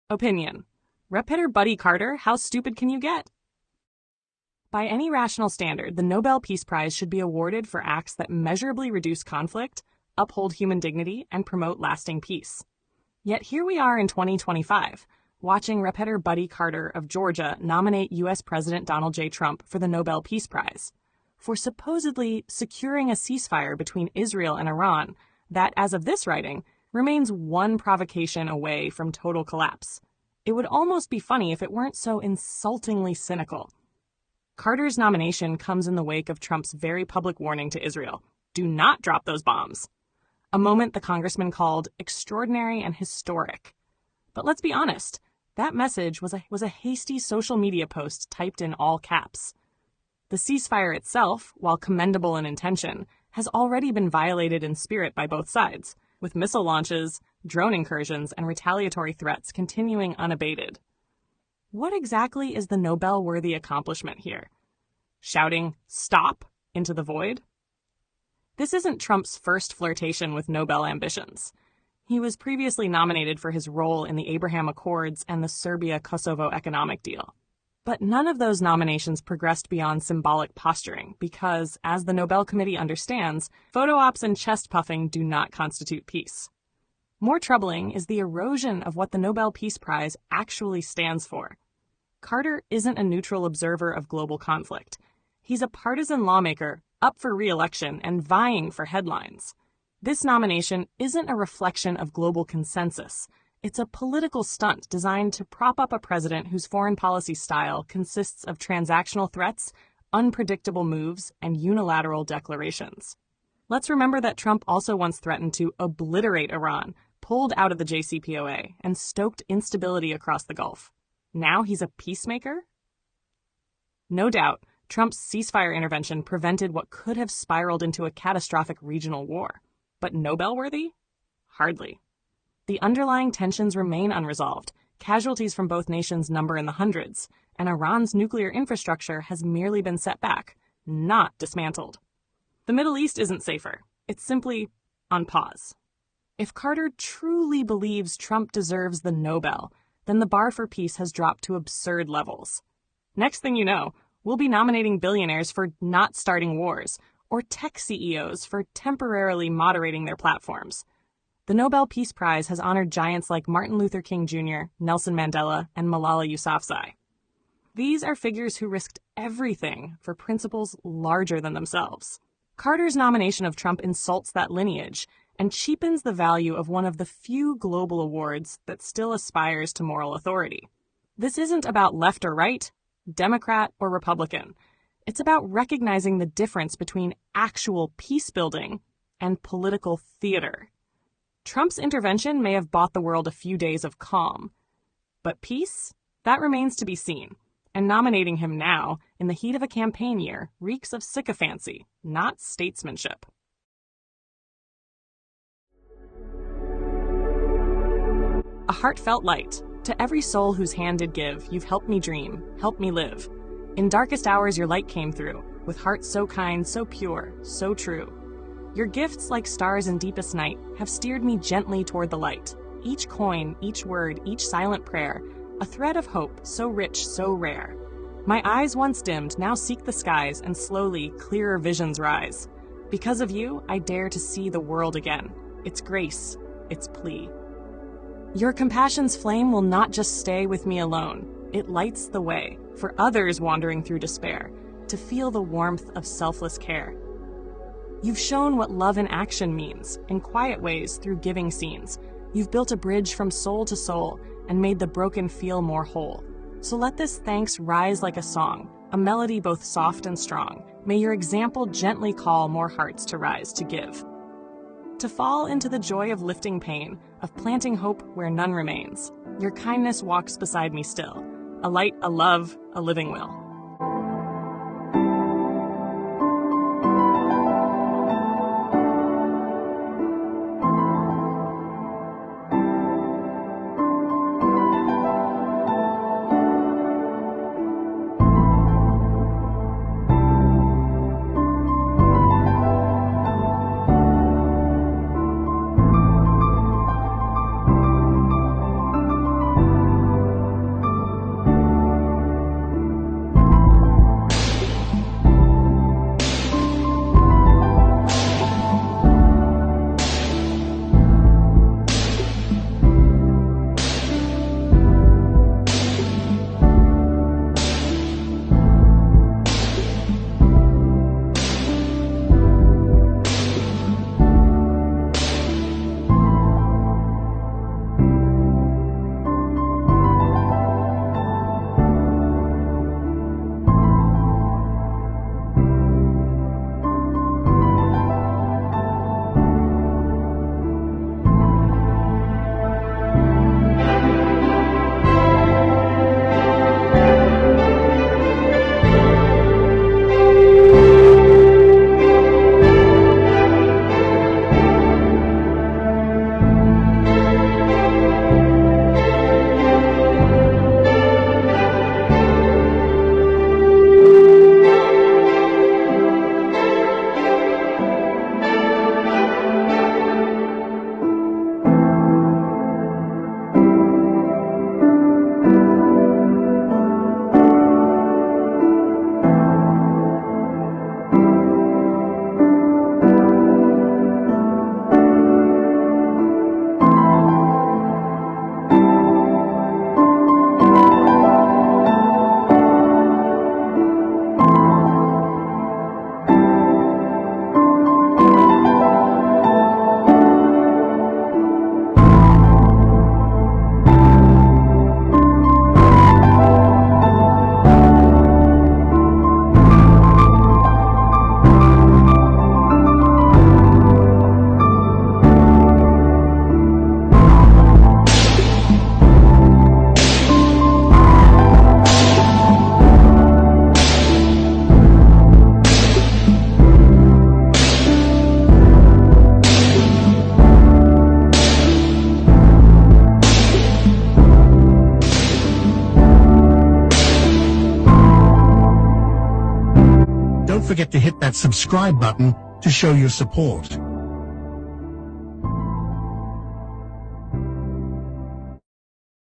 Opinion. Rep hitter Buddy Carter, how stupid can you get? By any rational standard, the Nobel Peace Prize should be awarded for acts that measurably reduce conflict, uphold human dignity, and promote lasting peace. Yet here we are in 2025, watching Rep hitter Buddy Carter of Georgia nominate U.S. President Donald J. Trump for the Nobel Peace Prize for supposedly securing a ceasefire between Israel and Iran that, as of this writing, remains one provocation away from total collapse. It would almost be funny if it weren't so insultingly cynical. Carter's nomination comes in the wake of Trump's very public warning to Israel: do not drop those bombs. A moment the congressman called extraordinary and historic. But let's be honest, that message was a hasty social media post typed in all caps. The ceasefire itself, while commendable in intention, has already been violated in spirit by both sides, with missile launches, drone incursions, and retaliatory threats continuing unabated. What exactly is the Nobel-worthy accomplishment here? Shouting "stop" into the void? This isn't Trump's first flirtation with Nobel ambitions. He was previously nominated for his role in the Abraham Accords and the Serbia-Kosovo economic deal. But none of those nominations progressed beyond symbolic posturing because, as the Nobel Committee understands, photo ops and chest puffing do not constitute peace. More troubling is the erosion of what the Nobel Peace Prize actually stands for. Carter isn't a neutral observer of global conflict. He's a partisan lawmaker up for re-election and vying for headlines. This nomination isn't a reflection of global consensus. It's a political stunt designed to prop up a president whose foreign policy style consists of transactional threats, unpredictable moves, and unilateral declarations. Let's remember that Trump also once threatened to obliterate Iran, pulled out of the JCPOA, and stoked instability across the Gulf. Now he's a peacemaker? No doubt, Trump's ceasefire intervention prevented what could have spiraled into a catastrophic regional war. But Nobel-worthy? Hardly. The underlying tensions remain unresolved. Casualties from both nations number in the hundreds, and Iran's nuclear infrastructure has merely been set back, not dismantled. The Middle East isn't safer. It's simply on pause. If Carter truly believes Trump deserves the Nobel, then the bar for peace has dropped to absurd levels. Next thing you know, we'll be nominating billionaires for not starting wars, or tech CEOs for temporarily moderating their platforms. The Nobel Peace Prize has honored giants like Martin Luther King Jr., Nelson Mandela, and Malala Yousafzai. These are figures who risked everything for principles larger than themselves. Carter's nomination of Trump insults that lineage and cheapens the value of one of the few global awards that still aspires to moral authority. This isn't about left or right, Democrat or Republican. It's about recognizing the difference between actual peace building and political theater. Trump's intervention may have bought the world a few days of calm. But peace? That remains to be seen. And nominating him now, in the heat of a campaign year, reeks of sycophancy, not statesmanship. A heartfelt light. To every soul whose hand did give, you've helped me dream, helped me live. In darkest hours your light came through, with hearts so kind, so pure, so true. Your gifts, like stars in deepest night, have steered me gently toward the light. Each coin, each word, each silent prayer, a thread of hope so rich, so rare. My eyes once dimmed now seek the skies, and slowly clearer visions rise. Because of you, I dare to see the world again. Its grace, its plea. Your compassion's flame will not just stay with me alone. It lights the way for others wandering through despair to feel the warmth of selfless care. You've shown what love in action means, in quiet ways through giving scenes. You've built a bridge from soul to soul and made the broken feel more whole. So let this thanks rise like a song, a melody both soft and strong. May your example gently call more hearts to rise to give. To fall into the joy of lifting pain, of planting hope where none remains. Your kindness walks beside me still, a light, a love, a living will. don't forget to hit that subscribe button to show your support.